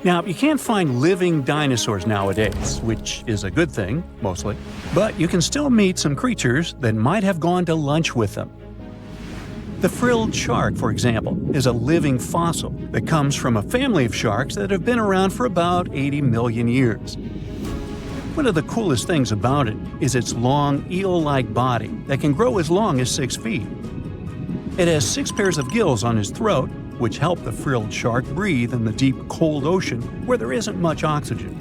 Now, you can't find living dinosaurs nowadays, which is a good thing, mostly, but you can still meet some creatures that might have gone to lunch with them. The frilled shark, for example, is a living fossil that comes from a family of sharks that have been around for about 80 million years. One of the coolest things about it is its long, eel-like body that can grow as long as 6 feet. It has 6 pairs of gills on its throat, which help the frilled shark breathe in the deep, cold ocean where there isn't much oxygen.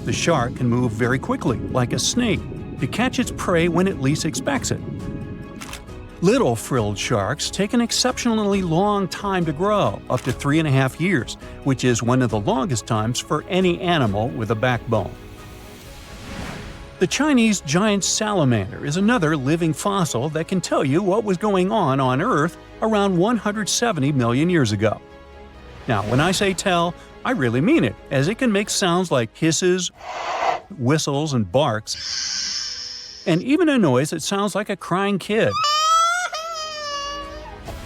The shark can move very quickly, like a snake, to catch its prey when it least expects it. Little frilled sharks take an exceptionally long time to grow, up to 3.5 years, which is one of the longest times for any animal with a backbone. The Chinese giant salamander is another living fossil that can tell you what was going on Earth around 170 million years ago. Now, when I say tell, I really mean it, as it can make sounds like hisses, whistles, and barks, and even a noise that sounds like a crying kid.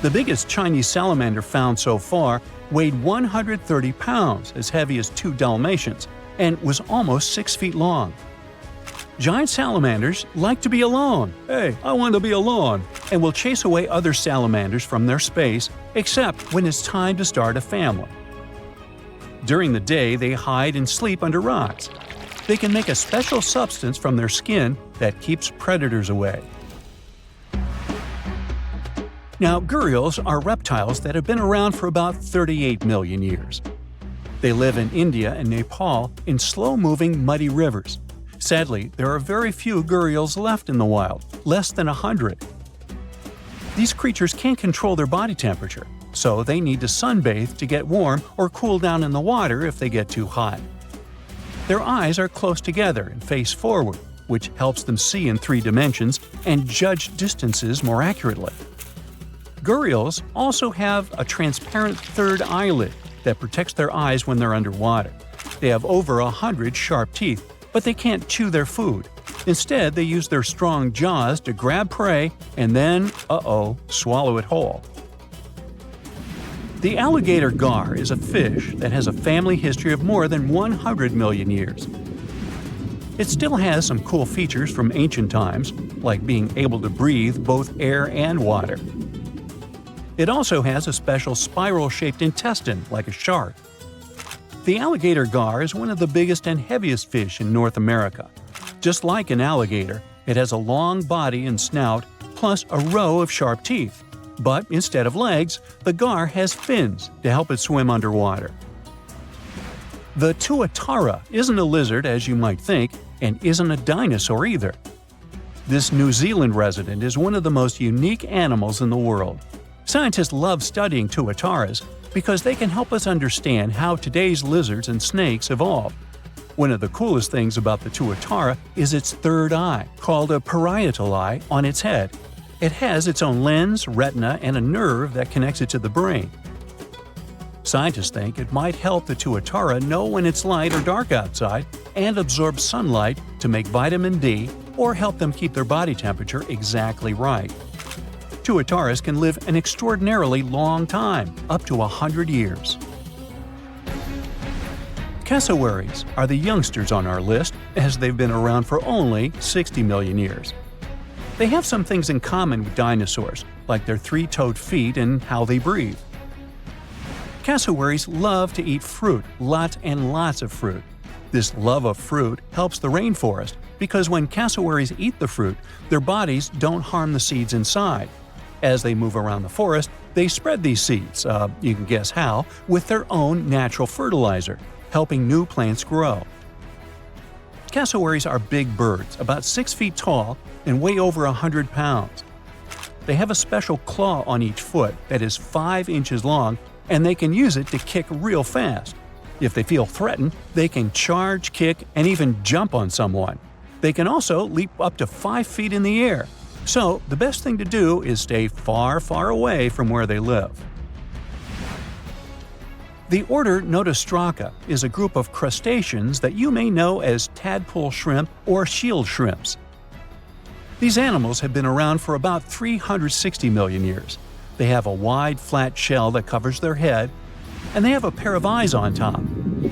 The biggest Chinese salamander found so far weighed 130 pounds, as heavy as 2 Dalmatians, and was almost 6 feet long. Giant salamanders like to be alone. Hey, I want to be alone. And will chase away other salamanders from their space, except when it's time to start a family. During the day, they hide and sleep under rocks. They can make a special substance from their skin that keeps predators away. Now, gharials are reptiles that have been around for about 38 million years. They live in India and Nepal in slow-moving, muddy rivers. Sadly, there are very few gharials left in the wild, less than 100. These creatures can't control their body temperature, so they need to sunbathe to get warm or cool down in the water if they get too hot. Their eyes are close together and face forward, which helps them see in 3 dimensions and judge distances more accurately. Gharials also have a transparent third eyelid that protects their eyes when they're underwater. They have over 100 sharp teeth, but they can't chew their food. Instead, they use their strong jaws to grab prey and then, swallow it whole. The alligator gar is a fish that has a family history of more than 100 million years. It still has some cool features from ancient times, like being able to breathe both air and water. It also has a special spiral-shaped intestine, like a shark. The alligator gar is one of the biggest and heaviest fish in North America. Just like an alligator, it has a long body and snout, plus a row of sharp teeth. But instead of legs, the gar has fins to help it swim underwater. The tuatara isn't a lizard as you might think, and isn't a dinosaur either. This New Zealand resident is one of the most unique animals in the world. Scientists love studying tuataras because they can help us understand how today's lizards and snakes evolved. One of the coolest things about the tuatara is its third eye, called a parietal eye, on its head. It has its own lens, retina, and a nerve that connects it to the brain. Scientists think it might help the tuatara know when it's light or dark outside and absorb sunlight to make vitamin D or help them keep their body temperature exactly right. Tuataras can live an extraordinarily long time, up to 100 years. Cassowaries are the youngsters on our list, as they've been around for only 60 million years. They have some things in common with dinosaurs, like their 3-toed feet and how they breathe. Cassowaries love to eat fruit, lots and lots of fruit. This love of fruit helps the rainforest, because when cassowaries eat the fruit, their bodies don't harm the seeds inside. As they move around the forest, they spread these seeds, you can guess how, with their own natural fertilizer, helping new plants grow. Cassowaries are big birds, about 6 feet tall and weigh over 100 pounds. They have a special claw on each foot that is 5 inches long, and they can use it to kick real fast. If they feel threatened, they can charge, kick, and even jump on someone. They can also leap up to 5 feet in the air. So, the best thing to do is stay far, far away from where they live. The order Notostraca is a group of crustaceans that you may know as tadpole shrimp or shield shrimps. These animals have been around for about 360 million years. They have a wide, flat shell that covers their head, and they have a pair of eyes on top.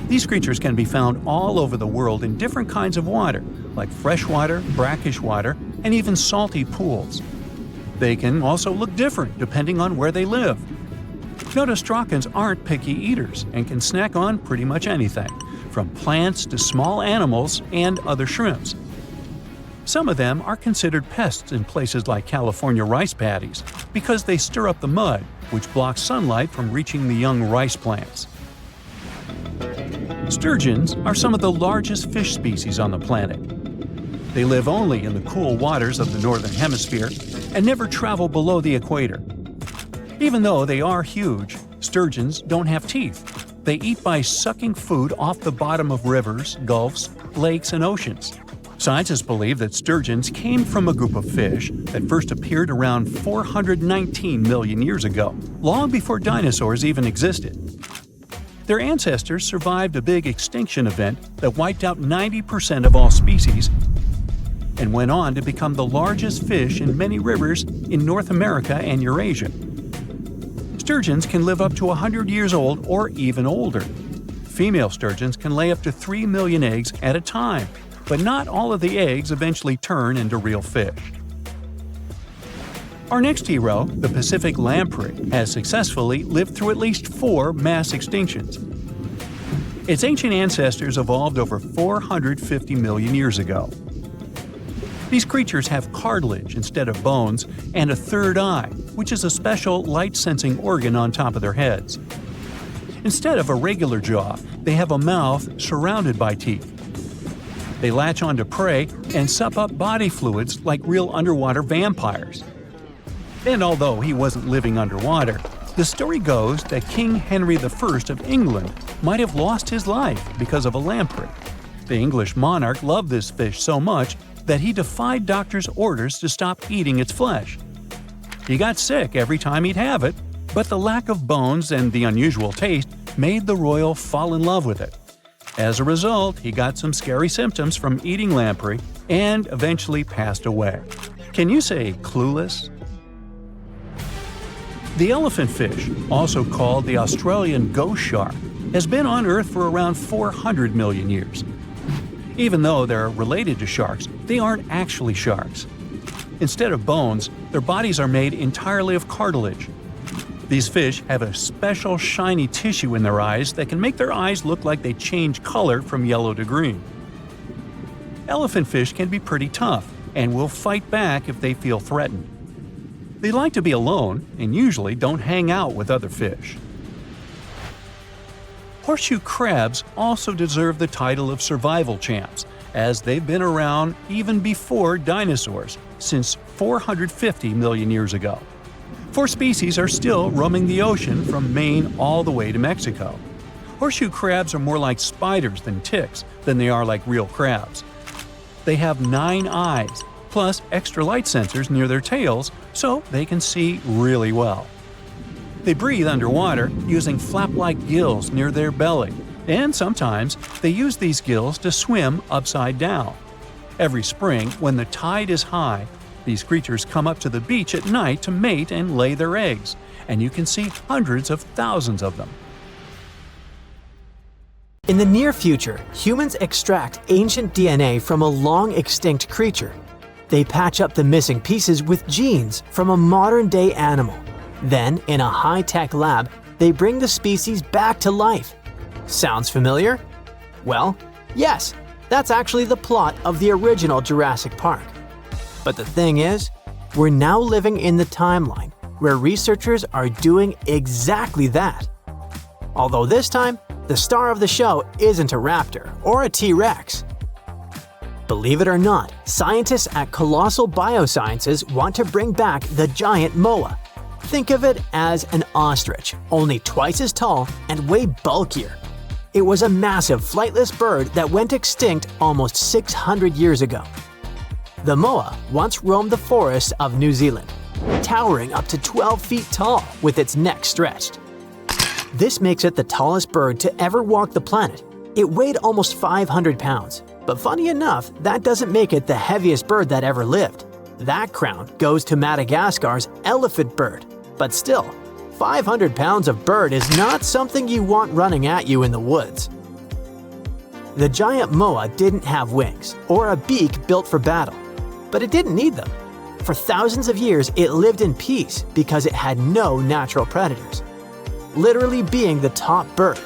These creatures can be found all over the world in different kinds of water, like freshwater, brackish water, and even salty pools. They can also look different depending on where they live. Notostraccans aren't picky eaters and can snack on pretty much anything, from plants to small animals and other shrimps. Some of them are considered pests in places like California rice paddies because they stir up the mud, which blocks sunlight from reaching the young rice plants. Sturgeons are some of the largest fish species on the planet. They live only in the cool waters of the northern hemisphere and never travel below the equator. Even though they are huge, sturgeons don't have teeth. They eat by sucking food off the bottom of rivers, gulfs, lakes, and oceans. Scientists believe that sturgeons came from a group of fish that first appeared around 419 million years ago, long before dinosaurs even existed. Their ancestors survived a big extinction event that wiped out 90% of all species and went on to become the largest fish in many rivers in North America and Eurasia. Sturgeons can live up to 100 years old or even older. Female sturgeons can lay up to 3 million eggs at a time, but not all of the eggs eventually turn into real fish. Our next hero, the Pacific lamprey, has successfully lived through at least 4 mass extinctions. Its ancient ancestors evolved over 450 million years ago. These creatures have cartilage instead of bones and a third eye, which is a special light-sensing organ on top of their heads. Instead of a regular jaw, they have a mouth surrounded by teeth. They latch onto prey and sup up body fluids like real underwater vampires. And although he wasn't living underwater, the story goes that King Henry I of England might have lost his life because of a lamprey. The English monarch loved this fish so much that he defied doctors' orders to stop eating its flesh. He got sick every time he'd have it, but the lack of bones and the unusual taste made the royal fall in love with it. As a result, he got some scary symptoms from eating lamprey and eventually passed away. Can you say clueless? The elephant fish, also called the Australian ghost shark, has been on Earth for around 400 million years. Even though they're related to sharks, they aren't actually sharks. Instead of bones, their bodies are made entirely of cartilage. These fish have a special shiny tissue in their eyes that can make their eyes look like they change color from yellow to green. Elephant fish can be pretty tough and will fight back if they feel threatened. They like to be alone and usually don't hang out with other fish. Horseshoe crabs also deserve the title of survival champs, as they've been around even before dinosaurs, since 450 million years ago. 4 species are still roaming the ocean from Maine all the way to Mexico. Horseshoe crabs are more like spiders than ticks than they are like real crabs. They have 9 eyes, plus extra light sensors near their tails, so they can see really well. They breathe underwater using flap-like gills near their belly, and sometimes they use these gills to swim upside down. Every spring, when the tide is high, these creatures come up to the beach at night to mate and lay their eggs, and you can see hundreds of thousands of them. In the near future, humans extract ancient DNA from a long-extinct creature. They patch up the missing pieces with genes from a modern-day animal. Then, in a high-tech lab, they bring the species back to life. Sounds familiar? Well, yes, that's actually the plot of the original Jurassic Park. But the thing is, we're now living in the timeline where researchers are doing exactly that. Although this time, the star of the show isn't a raptor or a T-Rex. Believe it or not, scientists at Colossal Biosciences want to bring back the giant moa. Think of it as an ostrich, only twice as tall and way bulkier. It was a massive flightless bird that went extinct almost 600 years ago. The moa once roamed the forests of New Zealand, towering up to 12 feet tall with its neck stretched. This makes it the tallest bird to ever walk the planet. It weighed almost 500 pounds, but funny enough, that doesn't make it the heaviest bird that ever lived. That crown goes to Madagascar's elephant bird. But still, 500 pounds of bird is not something you want running at you in the woods. The giant moa didn't have wings or a beak built for battle, but it didn't need them. For thousands of years, it lived in peace because it had no natural predators, literally being the top bird.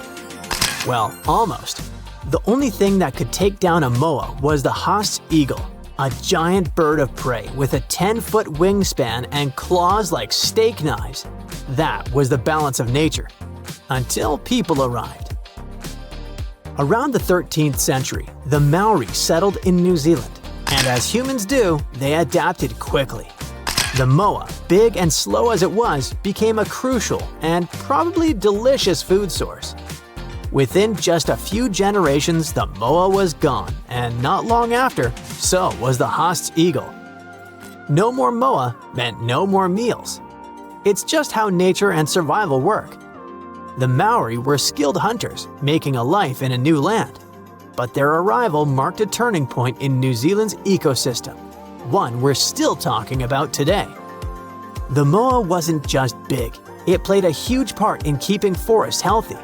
Well, almost. The only thing that could take down a moa was the Haast's eagle, a giant bird of prey with a 10-foot wingspan and claws like steak knives. That was the balance of nature, until people arrived. Around the 13th century, the Maori settled in New Zealand, and as humans do, they adapted quickly. The moa, big and slow as it was, became a crucial and probably delicious food source. Within just a few generations, the moa was gone, and not long after, so was the Haast's eagle. No more moa meant no more meals. It's just how nature and survival work. The Maori were skilled hunters, making a life in a new land. But their arrival marked a turning point in New Zealand's ecosystem, one we're still talking about today. The moa wasn't just big, it played a huge part in keeping forests healthy.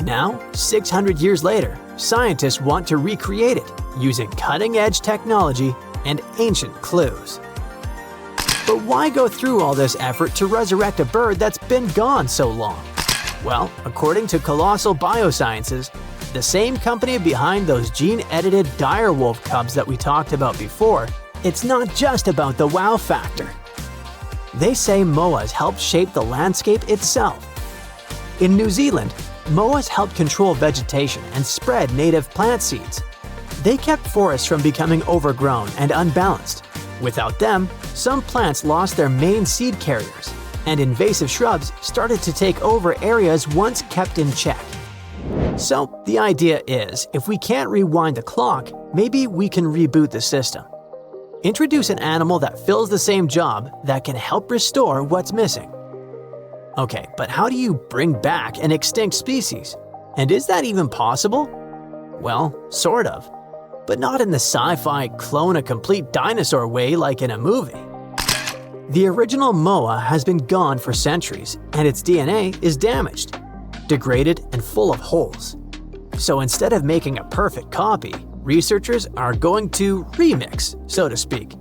Now, 600 years later, scientists want to recreate it using cutting-edge technology and ancient clues. But why go through all this effort to resurrect a bird that's been gone so long? Well, according to Colossal Biosciences, the same company behind those gene-edited direwolf cubs that we talked about before, it's not just about the wow factor. They say moas helped shape the landscape itself. In New Zealand, moas helped control vegetation and spread native plant seeds. They kept forests from becoming overgrown and unbalanced. Without them, some plants lost their main seed carriers, and invasive shrubs started to take over areas once kept in check. So, the idea is, if we can't rewind the clock, maybe we can reboot the system. Introduce an animal that fills the same job that can help restore what's missing. Okay, but how do you bring back an extinct species? And is that even possible? Well, sort of. But not in the sci-fi clone a complete dinosaur way like in a movie. The original moa has been gone for centuries, and its DNA is damaged, degraded, and full of holes. So instead of making a perfect copy, researchers are going to remix, so to speak.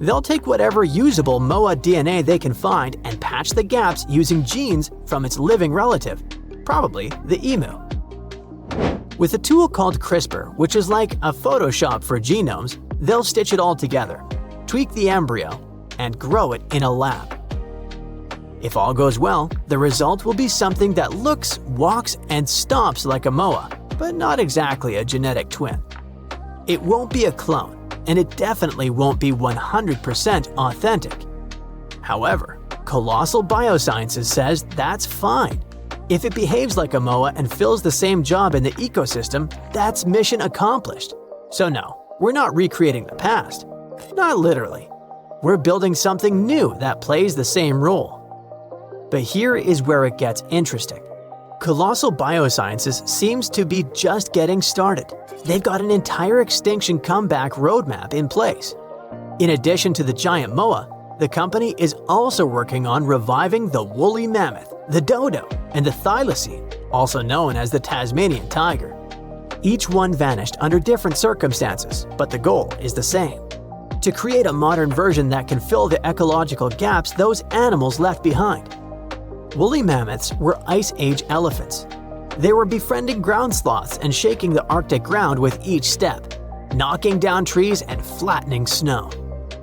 They'll take whatever usable moa DNA they can find and patch the gaps using genes from its living relative, probably the emu. With a tool called CRISPR, which is like a Photoshop for genomes, they'll stitch it all together, tweak the embryo, and grow it in a lab. If all goes well, the result will be something that looks, walks, and stomps like a moa, but not exactly a genetic twin. It won't be a clone, and it definitely won't be 100% authentic. However, Colossal Biosciences says that's fine. If it behaves like a moa and fills the same job in the ecosystem, that's mission accomplished. So no, we're not recreating the past. Not literally. We're building something new that plays the same role. But here is where it gets interesting. Colossal Biosciences seems to be just getting started. They've got an entire extinction comeback roadmap in place. In addition to the giant moa, the company is also working on reviving the woolly mammoth, the dodo, and the thylacine, also known as the Tasmanian tiger. Each one vanished under different circumstances, but the goal is the same: to create a modern version that can fill the ecological gaps those animals left behind. Woolly mammoths were Ice Age elephants. They were befriending ground sloths and shaking the Arctic ground with each step, knocking down trees and flattening snow.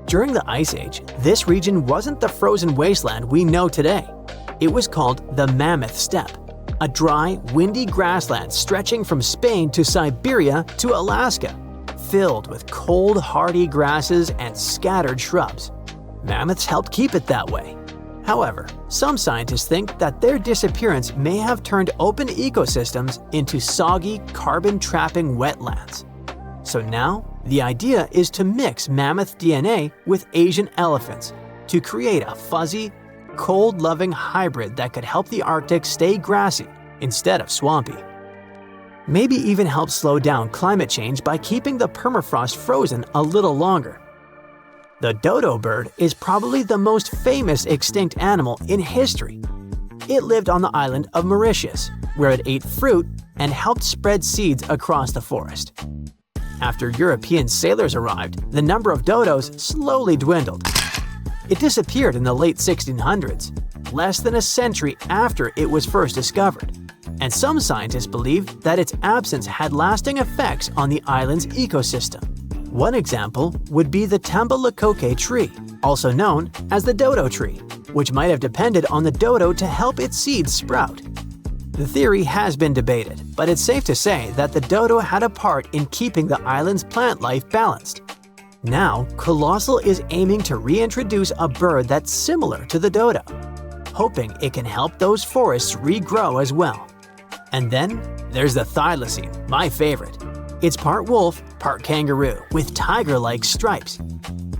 During the Ice Age, this region wasn't the frozen wasteland we know today. It was called the Mammoth Steppe, a dry, windy grassland stretching from Spain to Siberia to Alaska, filled with cold, hardy grasses and scattered shrubs. Mammoths helped keep it that way. However, some scientists think that their disappearance may have turned open ecosystems into soggy, carbon-trapping wetlands. So now, the idea is to mix mammoth DNA with Asian elephants to create a fuzzy, cold-loving hybrid that could help the Arctic stay grassy instead of swampy. Maybe even help slow down climate change by keeping the permafrost frozen a little longer. The dodo bird is probably the most famous extinct animal in history. It lived on the island of Mauritius, where it ate fruit and helped spread seeds across the forest. After European sailors arrived, the number of dodos slowly dwindled. It disappeared in the late 1600s, less than a century after it was first discovered, and some scientists believe that its absence had lasting effects on the island's ecosystem. One example would be the Tambalakoke tree, also known as the dodo tree, which might have depended on the dodo to help its seeds sprout. The theory has been debated, but it's safe to say that the dodo had a part in keeping the island's plant life balanced. Now, Colossal is aiming to reintroduce a bird that's similar to the dodo, hoping it can help those forests regrow as well. And then there's the thylacine, my favorite. It's part wolf, part kangaroo, with tiger-like stripes.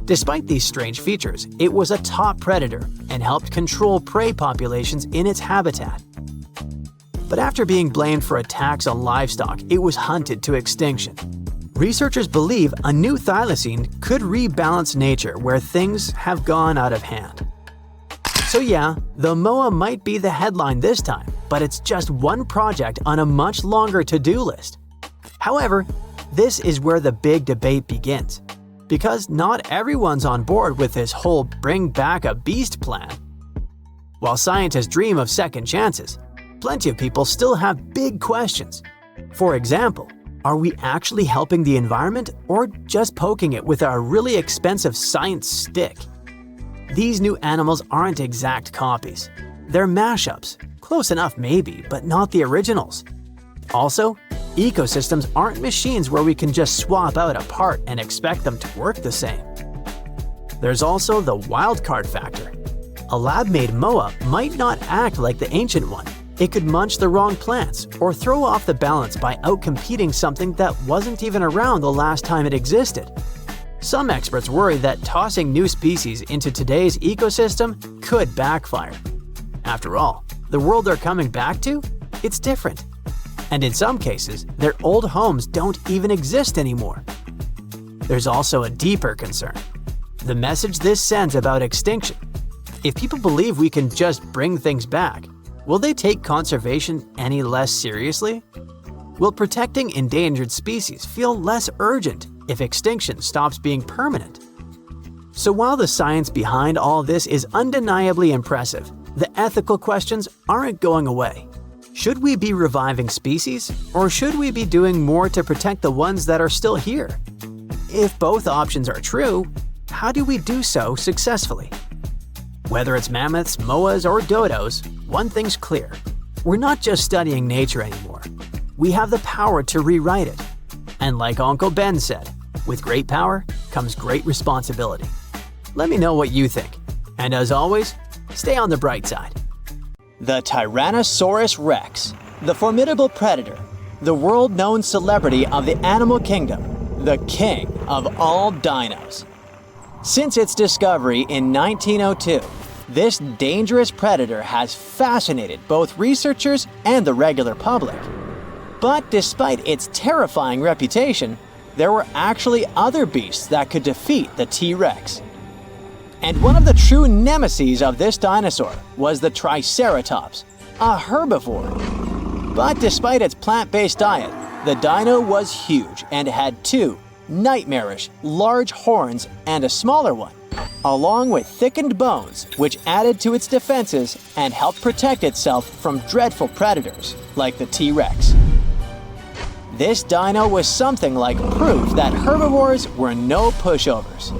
Despite these strange features, it was a top predator and helped control prey populations in its habitat. But after being blamed for attacks on livestock, it was hunted to extinction. Researchers believe a new thylacine could rebalance nature where things have gone out of hand. So yeah, the moa might be the headline this time, but it's just one project on a much longer to-do list. However, this is where the big debate begins, because not everyone's on board with this whole bring back a beast plan. While scientists dream of second chances, plenty of people still have big questions. For example, are we actually helping the environment or just poking it with our really expensive science stick? These new animals aren't exact copies. They're mashups. Close enough maybe, but not the originals. Also, ecosystems aren't machines where we can just swap out a part and expect them to work the same. There's also the wildcard factor. A lab-made moa might not act like the ancient one. It could munch the wrong plants or throw off the balance by outcompeting something that wasn't even around the last time it existed. Some experts worry that tossing new species into today's ecosystem could backfire. After all, the world they're coming back to? It's different. And in some cases, their old homes don't even exist anymore. There's also a deeper concern: the message this sends about extinction. If people believe we can just bring things back, will they take conservation any less seriously? Will protecting endangered species feel less urgent if extinction stops being permanent? So while the science behind all this is undeniably impressive, the ethical questions aren't going away. Should we be reviving species, or should we be doing more to protect the ones that are still here? If both options are true, how do we do so successfully? Whether it's mammoths, moas, or dodos, one thing's clear: we're not just studying nature anymore. We have the power to rewrite it. And like Uncle Ben said, with great power comes great responsibility. Let me know what you think. And as always, stay on the bright side. The Tyrannosaurus Rex, the formidable predator, the world-known celebrity of the animal kingdom, the king of all dinos. Since its discovery in 1902, this dangerous predator has fascinated both researchers and the regular public. But despite its terrifying reputation, there were actually other beasts that could defeat the T-Rex. And one of the true nemeses of this dinosaur was the Triceratops, a herbivore. But despite its plant-based diet, the dino was huge and had two nightmarish large horns and a smaller one, along with thickened bones which added to its defenses and helped protect itself from dreadful predators like the T-Rex. This dino was something like proof that herbivores were no pushovers.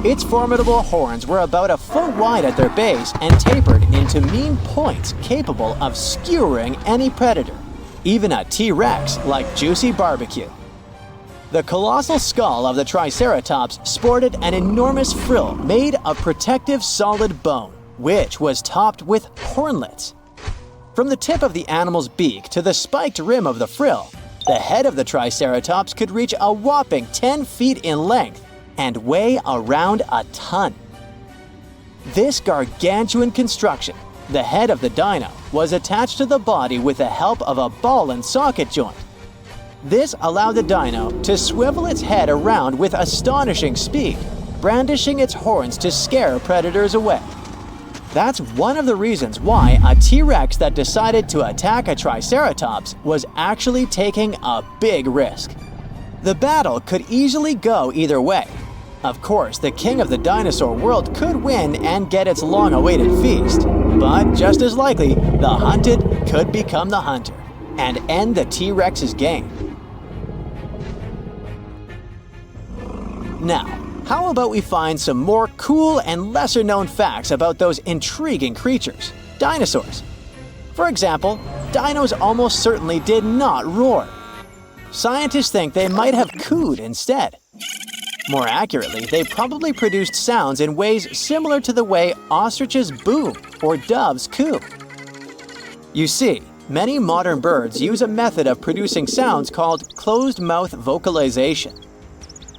Its formidable horns were about a foot wide at their base and tapered into mean points capable of skewering any predator, even a T-Rex like Juicy Barbecue. The colossal skull of the Triceratops sported an enormous frill made of protective solid bone, which was topped with hornlets. From the tip of the animal's beak to the spiked rim of the frill, the head of the Triceratops could reach a whopping 10 feet in length and weigh around a ton. This gargantuan construction, the head of the dino, was attached to the body with the help of a ball and socket joint. This allowed the dino to swivel its head around with astonishing speed, brandishing its horns to scare predators away. That's one of the reasons why a T-Rex that decided to attack a Triceratops was actually taking a big risk. The battle could easily go either way. Of course, the king of the dinosaur world could win and get its long-awaited feast, but just as likely, the hunted could become the hunter and end the T-Rex's game. Now, how about we find some more cool and lesser-known facts about those intriguing creatures, dinosaurs? For example, dinos almost certainly did not roar. Scientists think they might have cooed instead. More accurately, they probably produced sounds in ways similar to the way ostriches boom or doves coo. You see, many modern birds use a method of producing sounds called closed-mouth vocalization.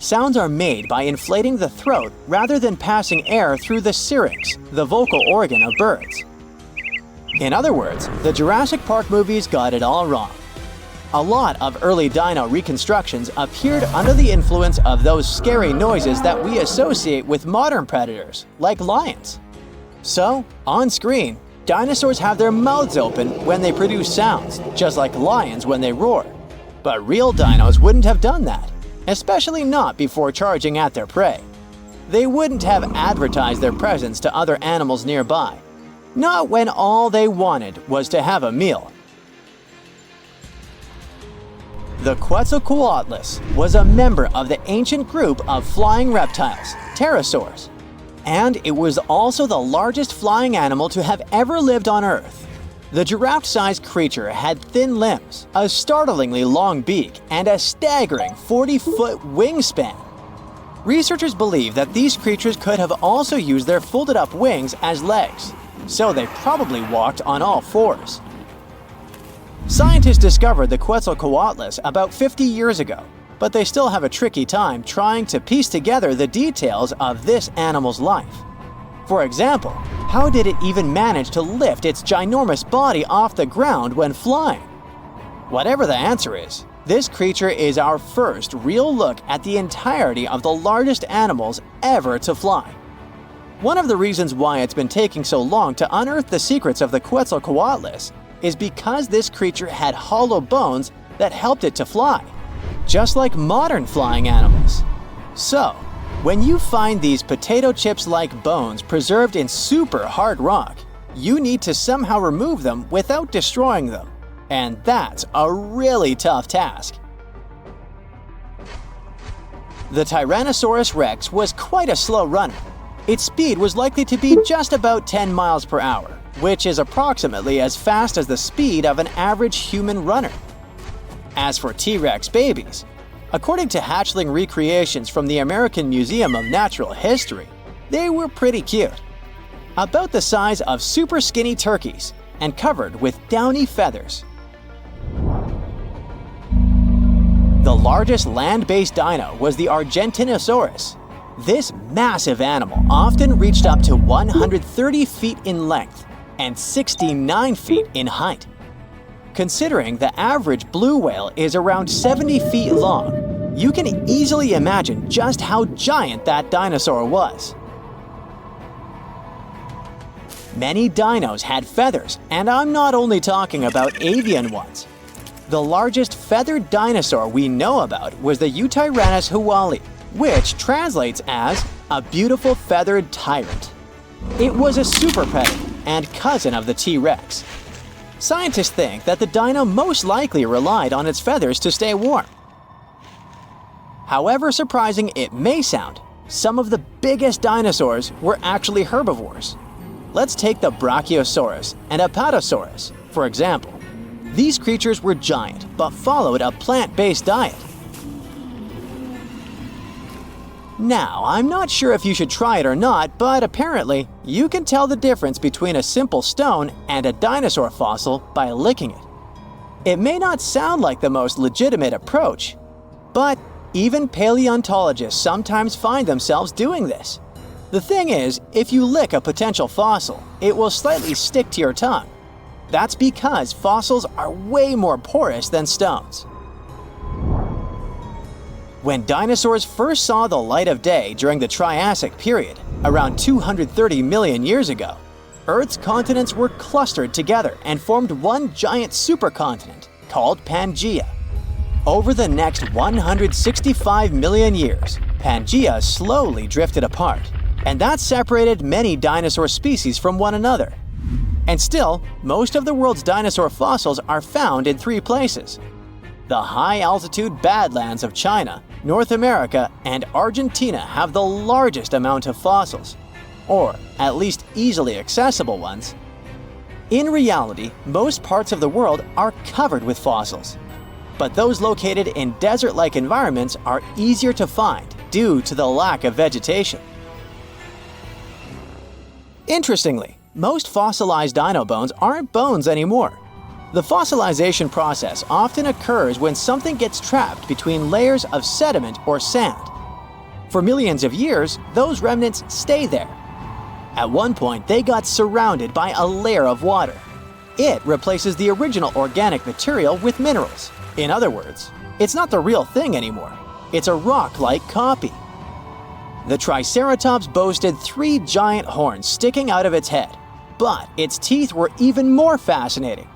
Sounds are made by inflating the throat rather than passing air through the syrinx, the vocal organ of birds. In other words, the Jurassic Park movies got it all wrong. A lot of early dino reconstructions appeared under the influence of those scary noises that we associate with modern predators, like lions. So, on screen, dinosaurs have their mouths open when they produce sounds, just like lions when they roar. But real dinos wouldn't have done that, especially not before charging at their prey. They wouldn't have advertised their presence to other animals nearby, not when all they wanted was to have a meal. The Quetzalcoatlus was a member of the ancient group of flying reptiles, pterosaurs, and it was also the largest flying animal to have ever lived on Earth. The giraffe-sized creature had thin limbs, a startlingly long beak, and a staggering 40-foot wingspan. Researchers believe that these creatures could have also used their folded-up wings as legs, so they probably walked on all fours. Scientists discovered the Quetzalcoatlus about 50 years ago, but they still have a tricky time trying to piece together the details of this animal's life. For example, how did it even manage to lift its ginormous body off the ground when flying? Whatever the answer is, this creature is our first real look at the entirety of the largest animals ever to fly. One of the reasons why it's been taking so long to unearth the secrets of the Quetzalcoatlus is because this creature had hollow bones that helped it to fly, just like modern flying animals. So, when you find these potato chips-like bones preserved in super hard rock, you need to somehow remove them without destroying them, and that's a really tough task. The Tyrannosaurus rex was quite a slow runner. Its speed was likely to be just about 10 miles per hour, which is approximately as fast as the speed of an average human runner. As for T-Rex babies, according to hatchling recreations from the American Museum of Natural History, they were pretty cute. About the size of super skinny turkeys and covered with downy feathers. The largest land-based dino was the Argentinosaurus. This massive animal often reached up to 130 feet in length and 69 feet in height. Considering the average blue whale is around 70 feet long, you can easily imagine just how giant that dinosaur was. Many dinos had feathers, and I'm not only talking about avian ones. The largest feathered dinosaur we know about was the Eutyrannus huali, which translates as a beautiful feathered tyrant. It was a super predator and cousin of the T-Rex. Scientists think that the dino most likely relied on its feathers to stay warm. However surprising it may sound, some of the biggest dinosaurs were actually herbivores. Let's take the Brachiosaurus and Apatosaurus, for example. These creatures were giant, but followed a plant-based diet. Now, I'm not sure if you should try it or not, but apparently, you can tell the difference between a simple stone and a dinosaur fossil by licking it. It may not sound like the most legitimate approach, but even paleontologists sometimes find themselves doing this. The thing is, if you lick a potential fossil, it will slightly stick to your tongue. That's because fossils are way more porous than stones. When dinosaurs first saw the light of day during the Triassic period, around 230 million years ago, Earth's continents were clustered together and formed one giant supercontinent called Pangaea. Over the next 165 million years, Pangaea slowly drifted apart, and that separated many dinosaur species from one another. And still, most of the world's dinosaur fossils are found in three places: the high-altitude Badlands of China, North America, and Argentina have the largest amount of fossils, or at least easily accessible ones. In reality, most parts of the world are covered with fossils, but those located in desert-like environments are easier to find due to the lack of vegetation. Interestingly, most fossilized dino bones aren't bones anymore. The fossilization process often occurs when something gets trapped between layers of sediment or sand. For millions of years, those remnants stay there. At one point, they got surrounded by a layer of water. It replaces the original organic material with minerals. In other words, it's not the real thing anymore. It's a rock-like copy. The Triceratops boasted 3 giant horns sticking out of its head, but its teeth were even more fascinating.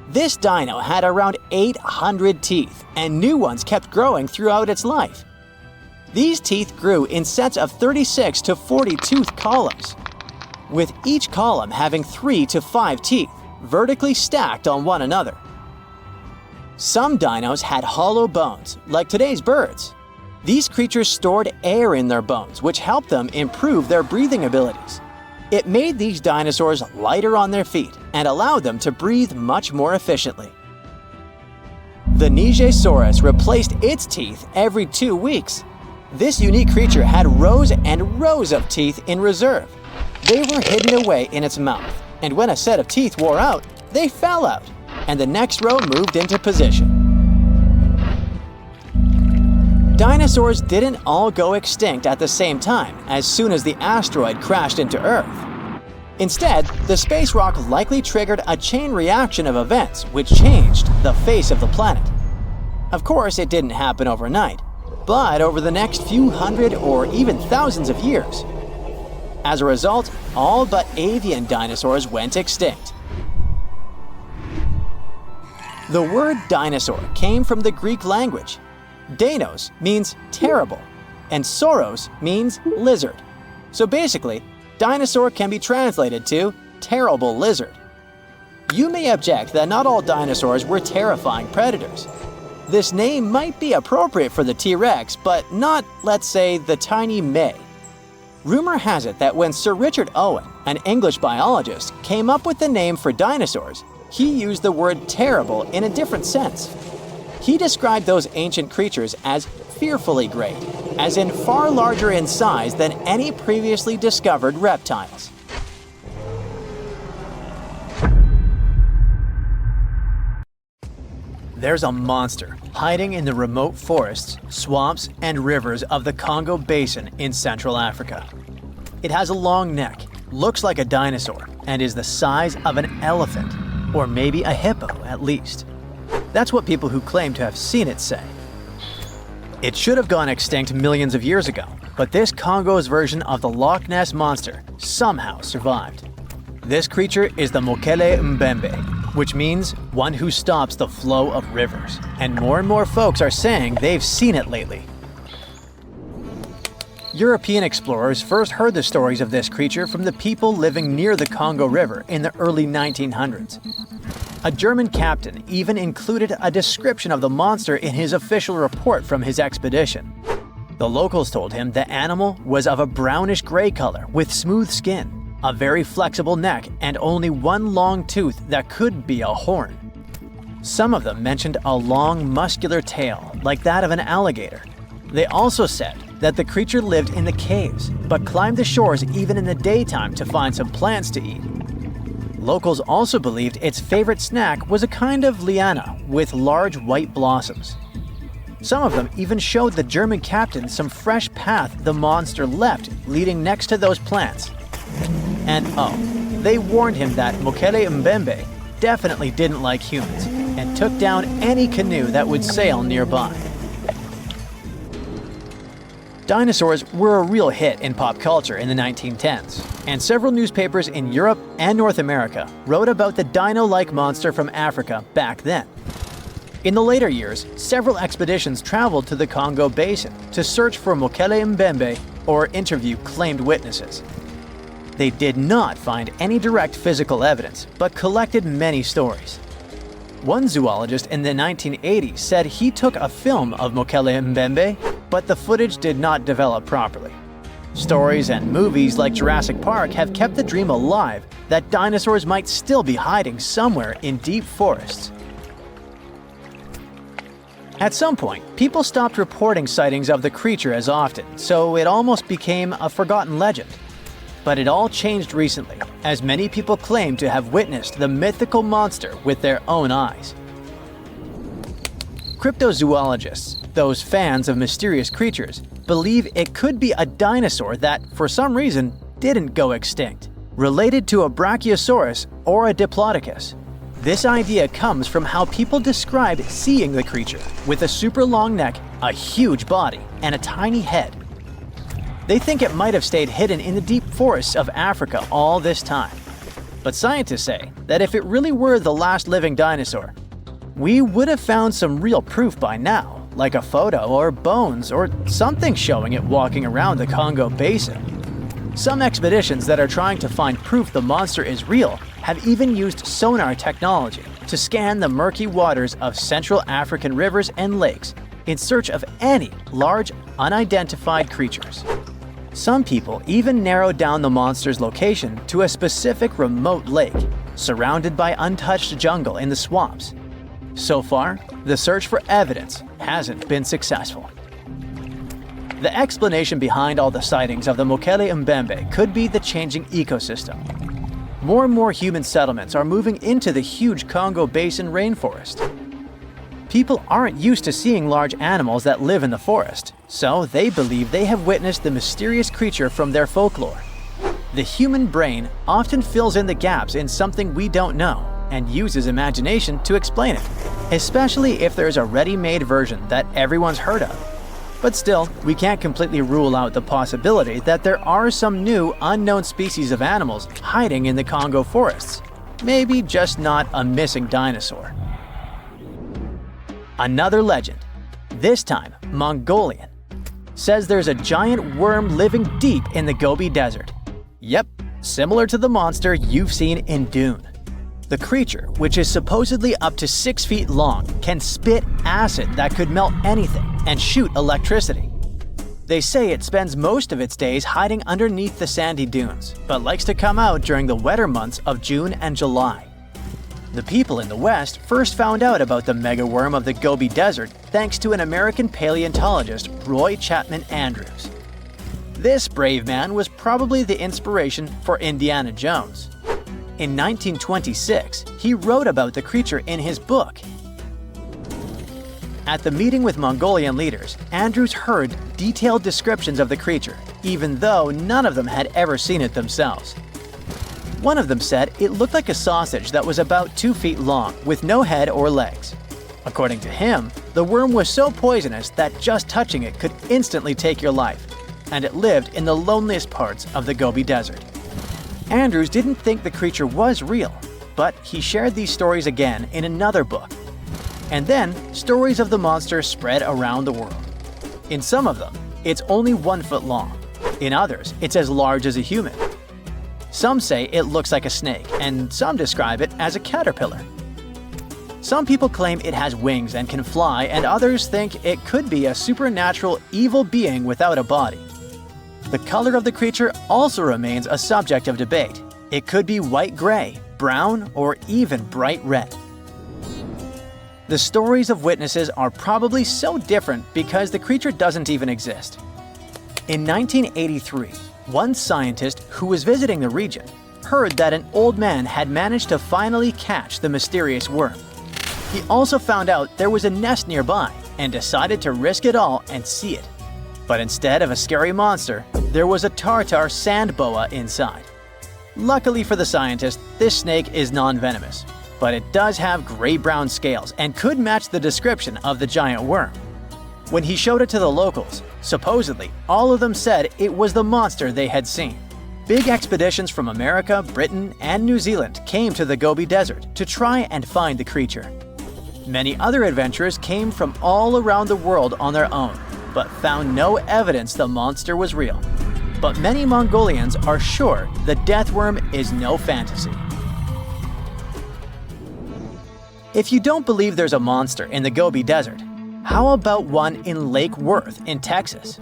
This dino had around 800 teeth, and new ones kept growing throughout its life. These teeth grew in sets of 36 to 40 tooth columns, with each column having 3 to 5 teeth, vertically stacked on one another. Some dinos had hollow bones, like today's birds. These creatures stored air in their bones, which helped them improve their breathing abilities. It made these dinosaurs lighter on their feet and allowed them to breathe much more efficiently. The Nigersaurus replaced its teeth every 2 weeks. This unique creature had rows and rows of teeth in reserve. They were hidden away in its mouth, and when a set of teeth wore out, they fell out, and the next row moved into position. Dinosaurs didn't all go extinct at the same time as soon as the asteroid crashed into Earth. Instead, the space rock likely triggered a chain reaction of events which changed the face of the planet. Of course, it didn't happen overnight, but over the next few hundred or even thousands of years. As a result, all but avian dinosaurs went extinct. The word dinosaur came from the Greek language. Deinos means terrible, and sauros means lizard. So basically, dinosaur can be translated to terrible lizard. You may object that not all dinosaurs were terrifying predators. This name might be appropriate for the T-Rex, but not, let's say, the tiny May. Rumor has it that when Sir Richard Owen, an English biologist, came up with the name for dinosaurs, he used the word terrible in a different sense. He described those ancient creatures as fearfully great, as in far larger in size than any previously discovered reptiles. There's a monster hiding in the remote forests, swamps, and rivers of the Congo Basin in Central Africa. It has a long neck, looks like a dinosaur, and is the size of an elephant, or maybe a hippo at least. That's what people who claim to have seen it say. It should have gone extinct millions of years ago, but this Congo's version of the Loch Ness Monster somehow survived. This creature is the Mokele-Mbembe, which means one who stops the flow of rivers, and more folks are saying they've seen it lately. European explorers first heard the stories of this creature from the people living near the Congo River in the early 1900s. A German captain even included a description of the monster in his official report from his expedition. The locals told him the animal was of a brownish-gray color with smooth skin, a very flexible neck, and only one long tooth that could be a horn. Some of them mentioned a long, muscular tail, like that of an alligator. They also said that the creature lived in the caves, but climbed the shores even in the daytime to find some plants to eat. Locals also believed its favorite snack was a kind of liana with large white blossoms. Some of them even showed the German captain some fresh path the monster left leading next to those plants. And they warned him that Mokele-Mbembe definitely didn't like humans and took down any canoe that would sail nearby. Dinosaurs were a real hit in pop culture in the 1910s, and several newspapers in Europe and North America wrote about the dino-like monster from Africa back then. In the later years, several expeditions traveled to the Congo basin to search for Mokele-Mbembe or interview claimed witnesses. They did not find any direct physical evidence, but collected many stories. One zoologist in the 1980s said he took a film of Mokele-Mbembe, but the footage did not develop properly. Stories and movies like Jurassic Park have kept the dream alive that dinosaurs might still be hiding somewhere in deep forests. At some point, people stopped reporting sightings of the creature as often, so it almost became a forgotten legend. But it all changed recently, as many people claim to have witnessed the mythical monster with their own eyes. Cryptozoologists, those fans of mysterious creatures, believe it could be a dinosaur that, for some reason, didn't go extinct, related to a brachiosaurus or a diplodocus. This idea comes from how people describe seeing the creature, with a super long neck, a huge body, and a tiny head. They think it might have stayed hidden in the deep forests of Africa all this time. But scientists say that if it really were the last living dinosaur, we would have found some real proof by now, like a photo or bones or something showing it walking around the Congo basin. Some expeditions that are trying to find proof the monster is real have even used sonar technology to scan the murky waters of Central African rivers and lakes in search of any large, unidentified creatures. Some people even narrowed down the monster's location to a specific remote lake, surrounded by untouched jungle in the swamps. So far, the search for evidence hasn't been successful. The explanation behind all the sightings of the Mokele-Mbembe could be the changing ecosystem. More and more human settlements are moving into the huge Congo Basin rainforest. People aren't used to seeing large animals that live in the forest, so they believe they have witnessed the mysterious creature from their folklore. The human brain often fills in the gaps in something we don't know and uses imagination to explain it, especially if there's a ready-made version that everyone's heard of. But still, we can't completely rule out the possibility that there are some new, unknown species of animals hiding in the Congo forests. Maybe just not a missing dinosaur. Another legend, this time Mongolian, says there's a giant worm living deep in the Gobi Desert. Yep, similar to the monster you've seen in Dune. The creature, which is supposedly up to 6 feet long, can spit acid that could melt anything and shoot electricity. They say it spends most of its days hiding underneath the sandy dunes, but likes to come out during the wetter months of June and July. The people in the West first found out about the megaworm of the Gobi Desert thanks to an American paleontologist, Roy Chapman Andrews. This brave man was probably the inspiration for Indiana Jones. In 1926, he wrote about the creature in his book. At the meeting with Mongolian leaders, Andrews heard detailed descriptions of the creature, even though none of them had ever seen it themselves. One of them said it looked like a sausage that was about 2 feet long, with no head or legs. According to him, the worm was so poisonous that just touching it could instantly take your life, and it lived in the loneliest parts of the Gobi Desert. Andrews didn't think the creature was real, but he shared these stories again in another book. And then, stories of the monster spread around the world. In some of them, it's only 1 foot long. In others, it's as large as a human. Some say it looks like a snake, and some describe it as a caterpillar. Some people claim it has wings and can fly, and others think it could be a supernatural evil being without a body. The color of the creature also remains a subject of debate. It could be white-gray, brown, or even bright red. The stories of witnesses are probably so different because the creature doesn't even exist. In 1983, one scientist who was visiting the region heard that an old man had managed to finally catch the mysterious worm. He also found out there was a nest nearby and decided to risk it all and see it. But instead of a scary monster, there was a tartar sand boa inside. Luckily for the scientist, this snake is non-venomous, but it does have gray-brown scales and could match the description of the giant worm. When he showed it to the locals, supposedly, all of them said it was the monster they had seen. Big expeditions from America, Britain, and New Zealand came to the Gobi Desert to try and find the creature. Many other adventurers came from all around the world on their own, but found no evidence the monster was real. But many Mongolians are sure the death worm is no fantasy. If you don't believe there's a monster in the Gobi Desert, how about one in Lake Worth in Texas?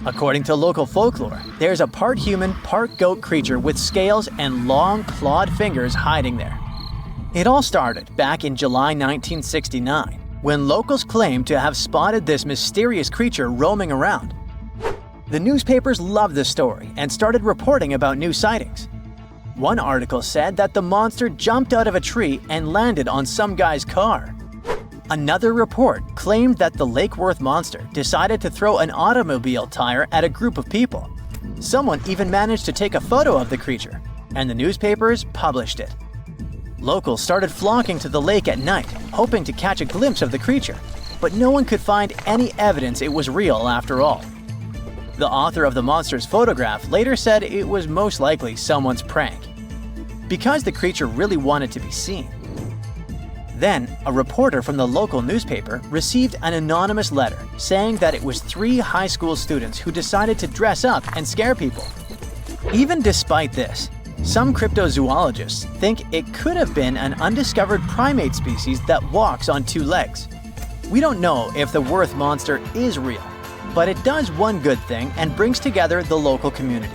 According to local folklore, there's a part human, part goat creature with scales and long clawed fingers hiding there. It all started back in July 1969, when locals claimed to have spotted this mysterious creature roaming around. The newspapers loved the story and started reporting about new sightings. One article said that the monster jumped out of a tree and landed on some guy's car. Another report claimed that the Lake Worth monster decided to throw an automobile tire at a group of people. Someone even managed to take a photo of the creature, and the newspapers published it. Locals started flocking to the lake at night, hoping to catch a glimpse of the creature, but no one could find any evidence it was real after all. The author of the monster's photograph later said it was most likely someone's prank, because the creature really wanted to be seen. Then, a reporter from the local newspaper received an anonymous letter saying that it was 3 high school students who decided to dress up and scare people. Even despite this, some cryptozoologists think it could have been an undiscovered primate species that walks on 2 legs. We don't know if the Worth monster is real, but it does one good thing and brings together the local community.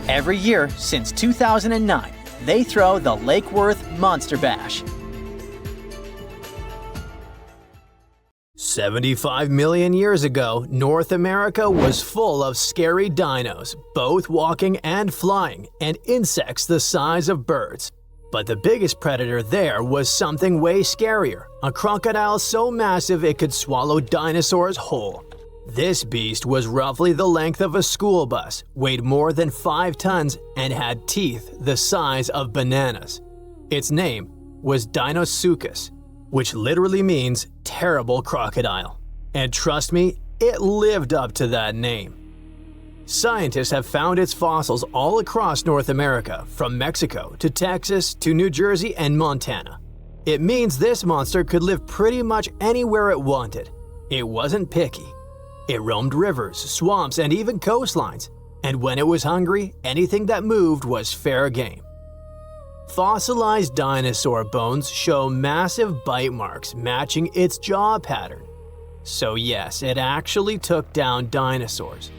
Every year since 2009, they throw the Lake Worth Monster Bash. 75 million years ago, North America was full of scary dinos, both walking and flying, and insects the size of birds. But the biggest predator there was something way scarier, a crocodile so massive it could swallow dinosaurs whole. This beast was roughly the length of a school bus, weighed more than 5 tons, and had teeth the size of bananas. Its name was Dinosuchus, which literally means terrible crocodile. And trust me, it lived up to that name. Scientists have found its fossils all across North America, from Mexico to Texas to New Jersey and Montana. It means this monster could live pretty much anywhere it wanted. It wasn't picky. It roamed rivers, swamps, and even coastlines. And when it was hungry, anything that moved was fair game. Fossilized dinosaur bones show massive bite marks matching its jaw pattern. So yes, it actually took down dinosaurs.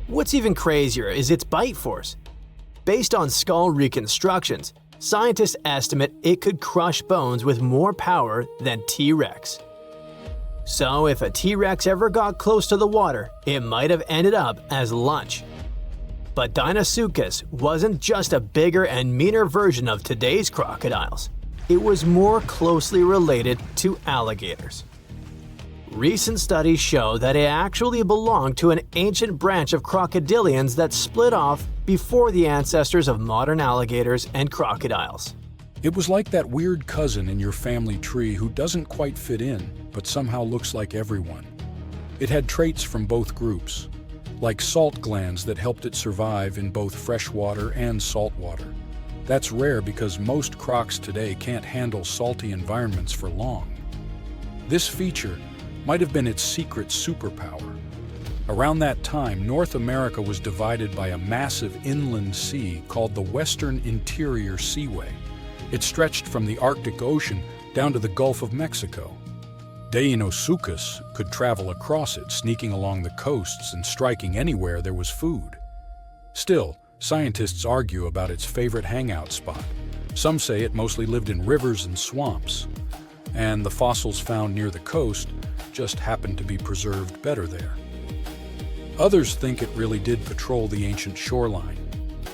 What's even crazier is its bite force. Based on skull reconstructions, scientists estimate it could crush bones with more power than T-Rex. So if a T-Rex ever got close to the water, it might have ended up as lunch. But Dinosuchus wasn't just a bigger and meaner version of today's crocodiles. It was more closely related to alligators. Recent studies show that it actually belonged to an ancient branch of crocodilians that split off before the ancestors of modern alligators and crocodiles. It was like that weird cousin in your family tree who doesn't quite fit in, but somehow looks like everyone. It had traits from both groups, like salt glands that helped it survive in both freshwater and saltwater. That's rare because most crocs today can't handle salty environments for long. This feature might have been its secret superpower. Around that time, North America was divided by a massive inland sea called the Western Interior Seaway. It stretched from the Arctic Ocean down to the Gulf of Mexico. Dinosuchus could travel across it, sneaking along the coasts and striking anywhere there was food. Still, scientists argue about its favorite hangout spot. Some say it mostly lived in rivers and swamps, and the fossils found near the coast just happened to be preserved better there. Others think it really did patrol the ancient shoreline,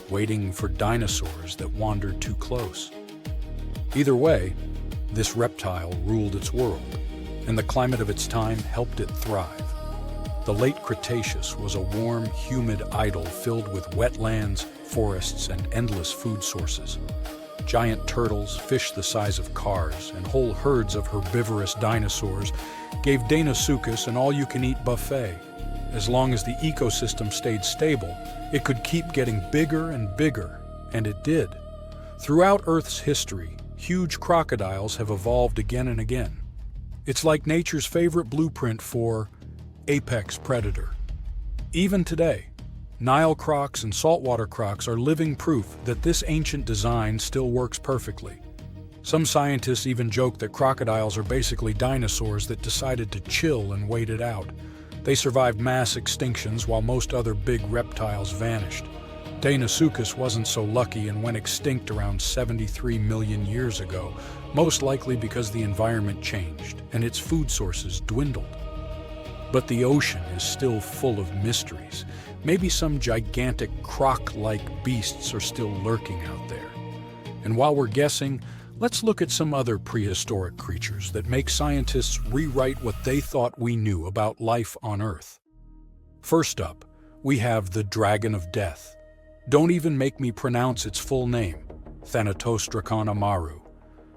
waiting for dinosaurs that wandered too close. Either way, this reptile ruled its world, and the climate of its time helped it thrive. The late Cretaceous was a warm, humid idyll filled with wetlands, forests, and endless food sources. giant turtles, fish the size of cars, and whole herds of herbivorous dinosaurs gave Deinosuchus an all-you-can-eat buffet. As long as the ecosystem stayed stable, it could keep getting bigger and bigger, and it did. Throughout Earth's history, huge crocodiles have evolved again and again. It's like nature's favorite blueprint for apex predator. Even today, Nile crocs and saltwater crocs are living proof that this ancient design still works perfectly. Some scientists even joke that crocodiles are basically dinosaurs that decided to chill and wait it out. They survived mass extinctions while most other big reptiles vanished. Deinosuchus wasn't so lucky and went extinct around 73 million years ago, most likely because the environment changed and its food sources dwindled. But the ocean is still full of mysteries. Maybe some gigantic croc-like beasts are still lurking out there. And while we're guessing, let's look at some other prehistoric creatures that make scientists rewrite what they thought we knew about life on Earth. First up, we have the Dragon of Death. Don't even make me pronounce its full name, Thanatos draconamaru.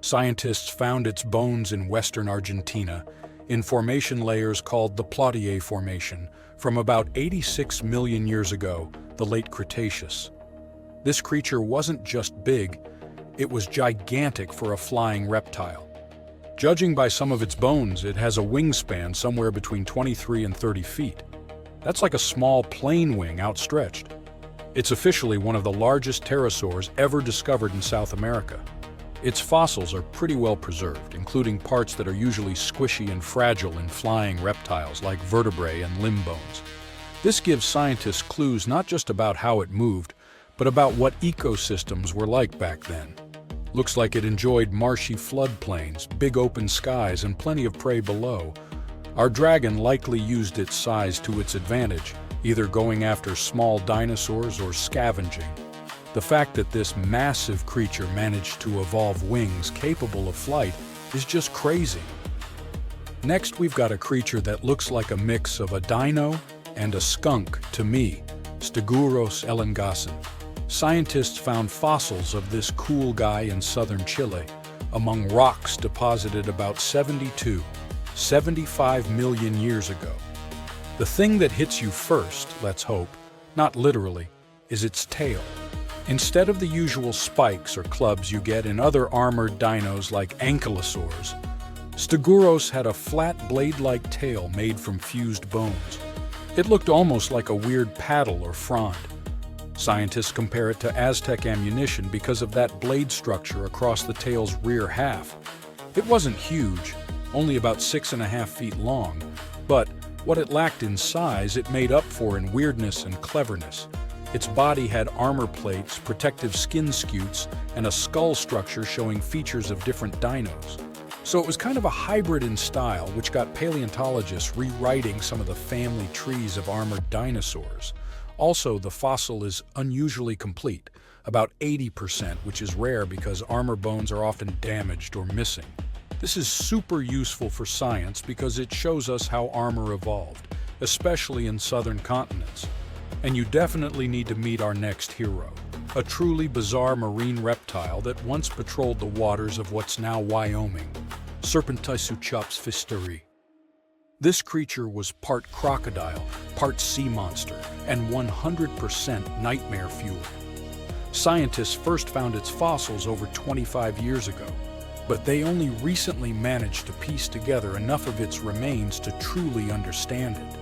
Scientists found its bones in western Argentina, in formation layers called the Plautier Formation, from about 86 million years ago, the late Cretaceous. This creature wasn't just big, it was gigantic for a flying reptile. Judging by some of its bones, it has a wingspan somewhere between 23 and 30 feet. That's like a small plane wing outstretched. It's officially one of the largest pterosaurs ever discovered in South America. Its fossils are pretty well preserved, including parts that are usually squishy and fragile in flying reptiles like vertebrae and limb bones. This gives scientists clues not just about how it moved, but about what ecosystems were like back then. Looks like it enjoyed marshy floodplains, big open skies, and plenty of prey below. Our dragon likely used its size to its advantage, either going after small dinosaurs or scavenging. The fact that this massive creature managed to evolve wings capable of flight is just crazy. Next, we've got a creature that looks like a mix of a dino and a skunk to me, Stegosaurus elengasen. Scientists found fossils of this cool guy in southern Chile, among rocks deposited about 75 million years ago. The thing that hits you first, let's hope, not literally, is its tail. Instead of the usual spikes or clubs you get in other armored dinos like ankylosaurs, Stegosaurus had a flat blade-like tail made from fused bones. It looked almost like a weird paddle or frond. Scientists compare it to Aztec ammunition because of that blade structure across the tail's rear half. It wasn't huge, only about 6.5 feet long, but what it lacked in size it made up for in weirdness and cleverness. Its body had armor plates, protective skin scutes, and a skull structure showing features of different dinos. So it was kind of a hybrid in style, which got paleontologists rewriting some of the family trees of armored dinosaurs. Also, the fossil is unusually complete, about 80%, which is rare because armor bones are often damaged or missing. This is super useful for science because it shows us how armor evolved, especially in southern continents. And you definitely need to meet our next hero, a truly bizarre marine reptile that once patrolled the waters of what's now Wyoming, Serpentisuchops fisteri. This creature was part crocodile, part sea monster, and 100% nightmare fuel. Scientists first found its fossils over 25 years ago, but they only recently managed to piece together enough of its remains to truly understand it.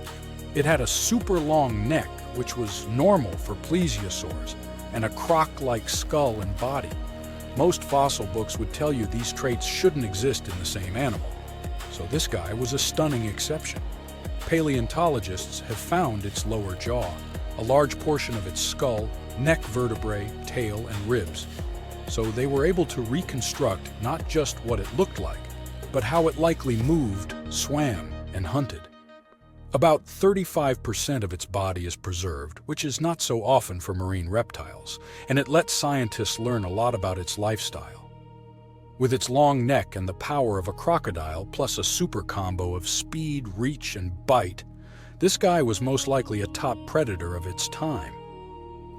It had a super long neck, which was normal for plesiosaurs, and a croc-like skull and body. Most fossil books would tell you these traits shouldn't exist in the same animal. So this guy was a stunning exception. Paleontologists have found its lower jaw, a large portion of its skull, neck vertebrae, tail, and ribs. So they were able to reconstruct not just what it looked like, but how it likely moved, swam, and hunted. About 35% of its body is preserved, which is not so often for marine reptiles, and it lets scientists learn a lot about its lifestyle. With its long neck and the power of a crocodile, plus a super combo of speed, reach, and bite, this guy was most likely a top predator of its time.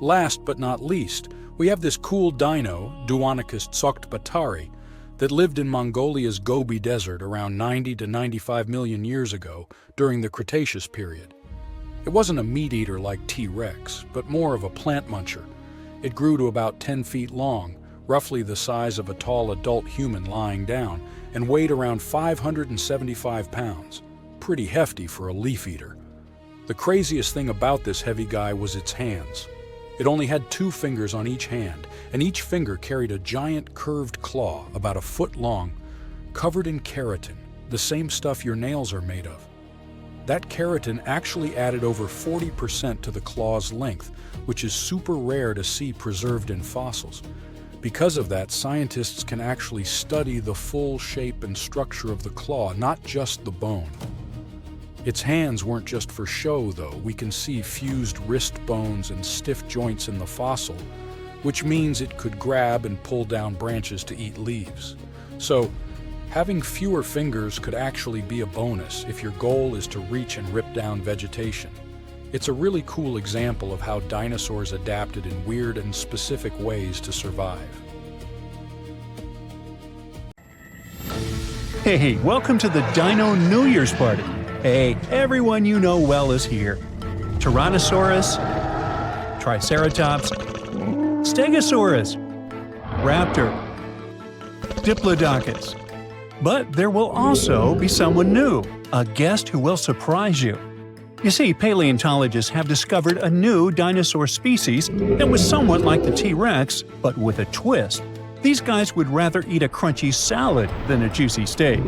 Last but not least, we have this cool dino, Deinonychus tsokhtbatari, that lived in Mongolia's Gobi Desert around 90 to 95 million years ago during the Cretaceous period. It wasn't a meat-eater like T-Rex, but more of a plant muncher. It grew to about 10 feet long, roughly the size of a tall adult human lying down, and weighed around 575 pounds. Pretty hefty for a leaf-eater. The craziest thing about this heavy guy was its hands. It only had 2 fingers on each hand, and each finger carried a giant curved claw about a foot long, covered in keratin, the same stuff your nails are made of. That keratin actually added over 40% to the claw's length, which is super rare to see preserved in fossils. Because of that, scientists can actually study the full shape and structure of the claw, not just the bone. Its hands weren't just for show, though. We can see fused wrist bones and stiff joints in the fossil, which means it could grab and pull down branches to eat leaves. So, having fewer fingers could actually be a bonus if your goal is to reach and rip down vegetation. It's a really cool example of how dinosaurs adapted in weird and specific ways to survive. Hey, welcome to the Dino New Year's Party. Hey, everyone you know well is here. Tyrannosaurus, Triceratops, Stegosaurus, Raptor, Diplodocus. But there will also be someone new, a guest who will surprise you. You see, paleontologists have discovered a new dinosaur species that was somewhat like the T-Rex, but with a twist. These guys would rather eat a crunchy salad than a juicy steak.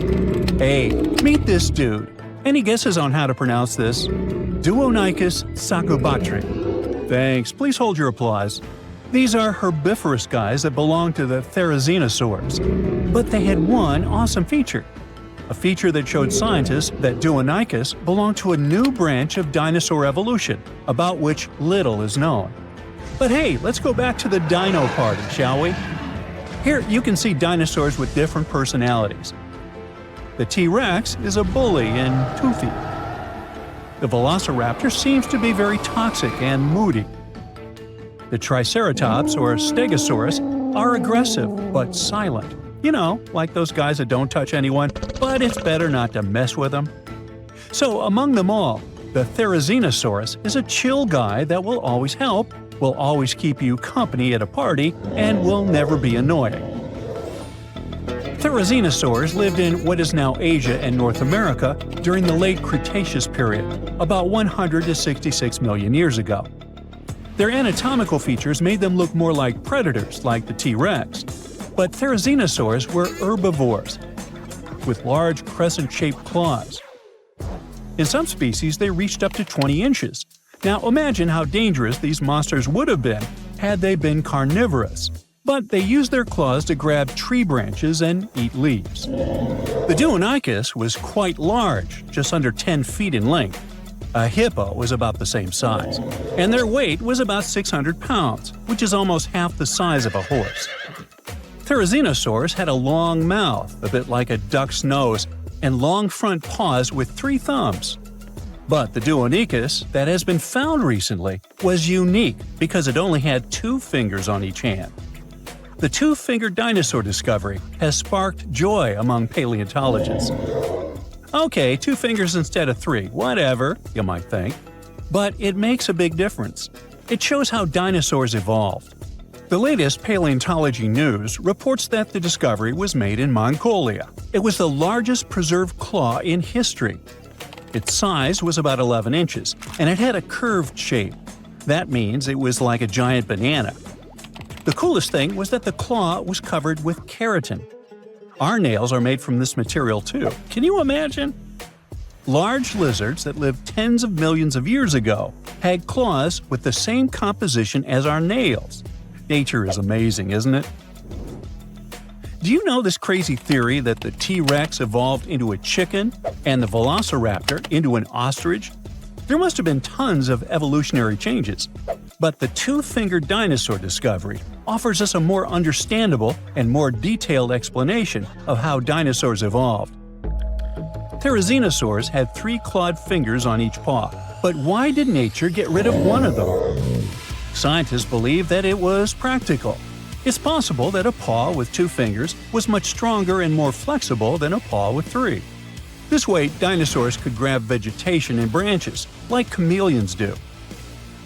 Hey, meet this dude. Any guesses on how to pronounce this? Deinonychus tsokhtbatari. Thanks, please hold your applause. These are herbivorous guys that belong to the Therizinosaurs. But they had one awesome feature. A feature that showed scientists that Deinonychus belonged to a new branch of dinosaur evolution, about which little is known. But hey, let's go back to the dino party, shall we? Here you can see dinosaurs with different personalities. The T-Rex is a bully and toothy. The Velociraptor seems to be very toxic and moody. The Triceratops or Stegosaurus are aggressive but silent. You know, like those guys that don't touch anyone, but it's better not to mess with them. So among them all, the Therizinosaurus is a chill guy that will always help, will always keep you company at a party, and will never be annoying. Therizinosaurs lived in what is now Asia and North America during the late Cretaceous period, about 100 to 66 million years ago. Their anatomical features made them look more like predators, like the T-Rex. But Therizinosaurs were herbivores, with large crescent-shaped claws. In some species, they reached up to 20 inches. Now imagine how dangerous these monsters would have been had they been carnivorous. But they used their claws to grab tree branches and eat leaves. The Deinonychus was quite large, just under 10 feet in length. A hippo was about the same size, and their weight was about 600 pounds, which is almost half the size of a horse. Therizinosaurs had a long mouth, a bit like a duck's nose, and long front paws with 3 thumbs. But the Deinonychus, that has been found recently, was unique because it only had 2 fingers on each hand. The 2-fingered dinosaur discovery has sparked joy among paleontologists. Okay, 2 fingers instead of 3, whatever, you might think. But it makes a big difference. It shows how dinosaurs evolved. The latest paleontology news reports that the discovery was made in Mongolia. It was the largest preserved claw in history. Its size was about 11 inches, and it had a curved shape. That means it was like a giant banana. The coolest thing was that the claw was covered with keratin. Our nails are made from this material too. Can you imagine? Large lizards that lived tens of millions of years ago had claws with the same composition as our nails. Nature is amazing, isn't it? Do you know this crazy theory that the T-Rex evolved into a chicken and the Velociraptor into an ostrich? There must have been tons of evolutionary changes. But the 2-fingered dinosaur discovery offers us a more understandable and more detailed explanation of how dinosaurs evolved. Therizinosaurs had 3 clawed fingers on each paw, but why did nature get rid of one of them? Scientists believe that it was practical. It's possible that a paw with 2 fingers was much stronger and more flexible than a paw with 3. This way, dinosaurs could grab vegetation and branches, like chameleons do.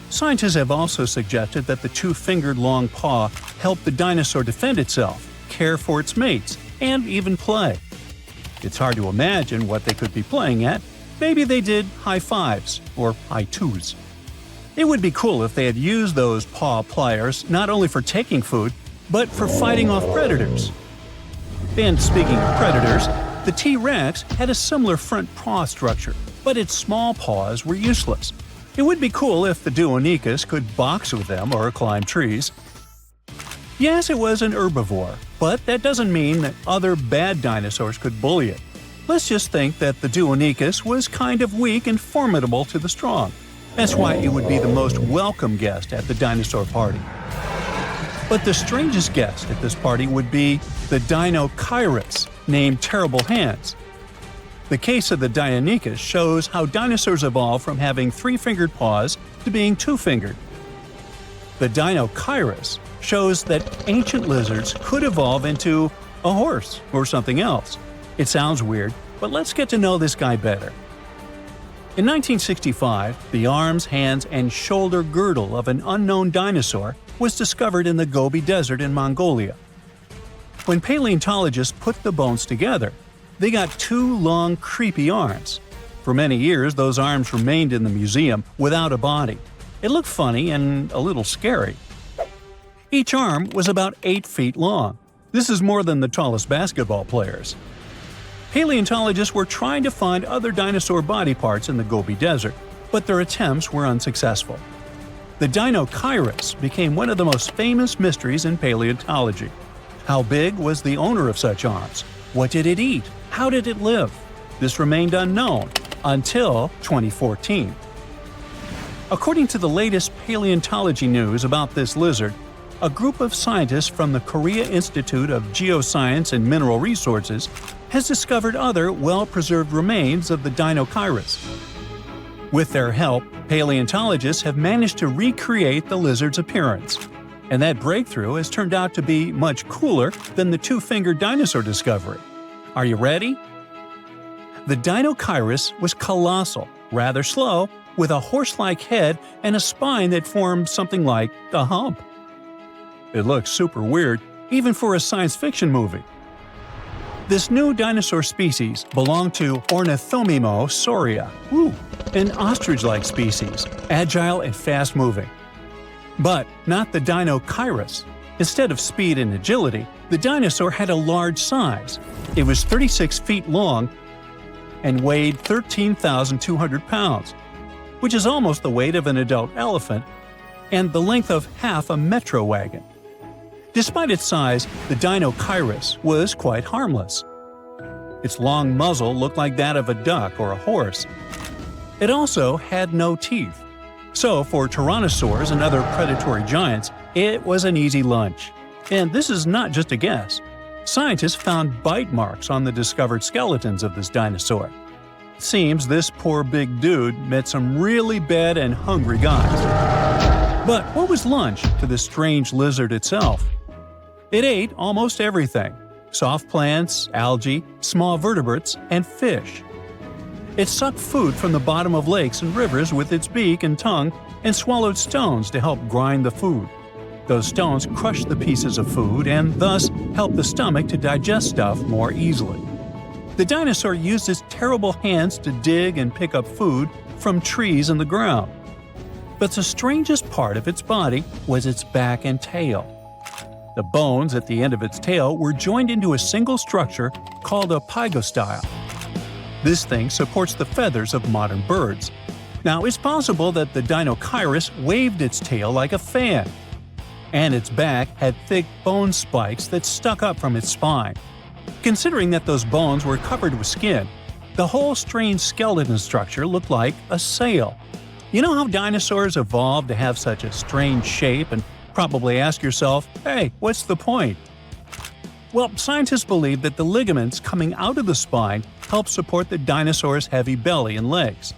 Scientists have also suggested that the 2-fingered long paw helped the dinosaur defend itself, care for its mates, and even play. It's hard to imagine what they could be playing at. Maybe they did high fives or high twos. It would be cool if they had used those paw pliers not only for taking food, but for fighting off predators. And speaking of predators, the T-Rex had a similar front paw structure, but its small paws were useless. It would be cool if the Deinonychus could box with them or climb trees. Yes, it was an herbivore, but that doesn't mean that other bad dinosaurs could bully it. Let's just think that the Deinonychus was kind of weak and formidable to the strong. That's why it would be the most welcome guest at the dinosaur party. But the strangest guest at this party would be the Dinosaurus, named Terrible Hands. The case of the Deinonychus shows how dinosaurs evolved from having 3-fingered paws to being 2-fingered. The Dinosaurus shows that ancient lizards could evolve into a horse or something else. It sounds weird, but let's get to know this guy better. In 1965, the arms, hands, and shoulder girdle of an unknown dinosaur was discovered in the Gobi Desert in Mongolia. When paleontologists put the bones together, they got 2 long, creepy arms. For many years, those arms remained in the museum without a body. It looked funny and a little scary. Each arm was about 8 feet long. This is more than the tallest basketball players. Paleontologists were trying to find other dinosaur body parts in the Gobi Desert, but their attempts were unsuccessful. The Dinosaurus became one of the most famous mysteries in paleontology. How big was the owner of such arms? What did it eat? How did it live? This remained unknown until 2014. According to the latest paleontology news about this lizard, a group of scientists from the Korea Institute of Geoscience and Mineral Resources has discovered other well-preserved remains of the Dinosaurus. With their help, paleontologists have managed to recreate the lizard's appearance. And that breakthrough has turned out to be much cooler than the 2-fingered dinosaur discovery. Are you ready? The Dinosaurus was colossal, rather slow, with a horse-like head and a spine that formed something like a hump. It looks super weird, even for a science fiction movie. This new dinosaur species belonged to Ornithomimosauria, an ostrich-like species, agile and fast-moving. But not the Dinosaurus. Instead of speed and agility, the dinosaur had a large size. It was 36 feet long and weighed 13,200 pounds, which is almost the weight of an adult elephant and the length of half a metro wagon. Despite its size, the Dinosaurus was quite harmless. Its long muzzle looked like that of a duck or a horse. It also had no teeth. So for tyrannosaurs and other predatory giants, it was an easy lunch. And this is not just a guess. Scientists found bite marks on the discovered skeletons of this dinosaur. It seems this poor big dude met some really bad and hungry guys. But what was lunch to this strange lizard itself? It ate almost everything: soft plants, algae, small vertebrates, and fish. It sucked food from the bottom of lakes and rivers with its beak and tongue and swallowed stones to help grind the food. Those stones crushed the pieces of food and thus helped the stomach to digest stuff more easily. The dinosaur used its terrible hands to dig and pick up food from trees in the ground. But the strangest part of its body was its back and tail. The bones at the end of its tail were joined into a single structure called a pygostyle. This thing supports the feathers of modern birds. Now, it's possible that the Dinosaurus waved its tail like a fan, and its back had thick bone spikes that stuck up from its spine. Considering that those bones were covered with skin, the whole strange skeleton structure looked like a sail. You know how dinosaurs evolved to have such a strange shape, and probably ask yourself, hey, what's the point? Well, scientists believe that the ligaments coming out of the spine help support the dinosaur's heavy belly and legs.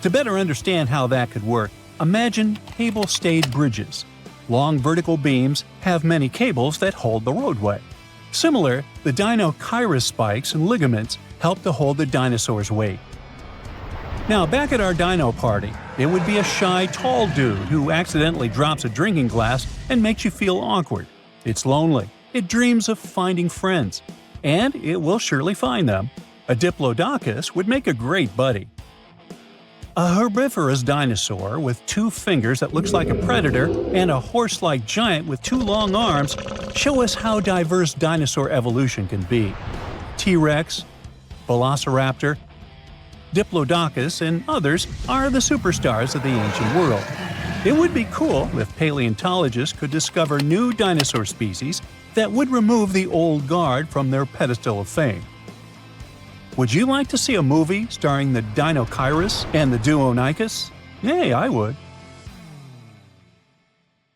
To better understand how that could work, Imagine cable-stayed bridges. Long vertical beams have many cables that hold the roadway. Similar, the Dinosaur spikes and ligaments help to hold the dinosaur's weight. Now back at our dino party, it would be a shy, tall dude who accidentally drops a drinking glass and makes you feel awkward. It's lonely. It dreams of finding friends. And it will surely find them. A Diplodocus would make a great buddy. A herbivorous dinosaur with 2 fingers that looks like a predator and a horse-like giant with 2 long arms show us how diverse dinosaur evolution can be. T-Rex, Velociraptor, Diplodocus, and others are the superstars of the ancient world. It would be cool if paleontologists could discover new dinosaur species that would remove the old guard from their pedestal of fame. Would you like to see a movie starring the Dinosaurus and the Duonicus? Hey, I would.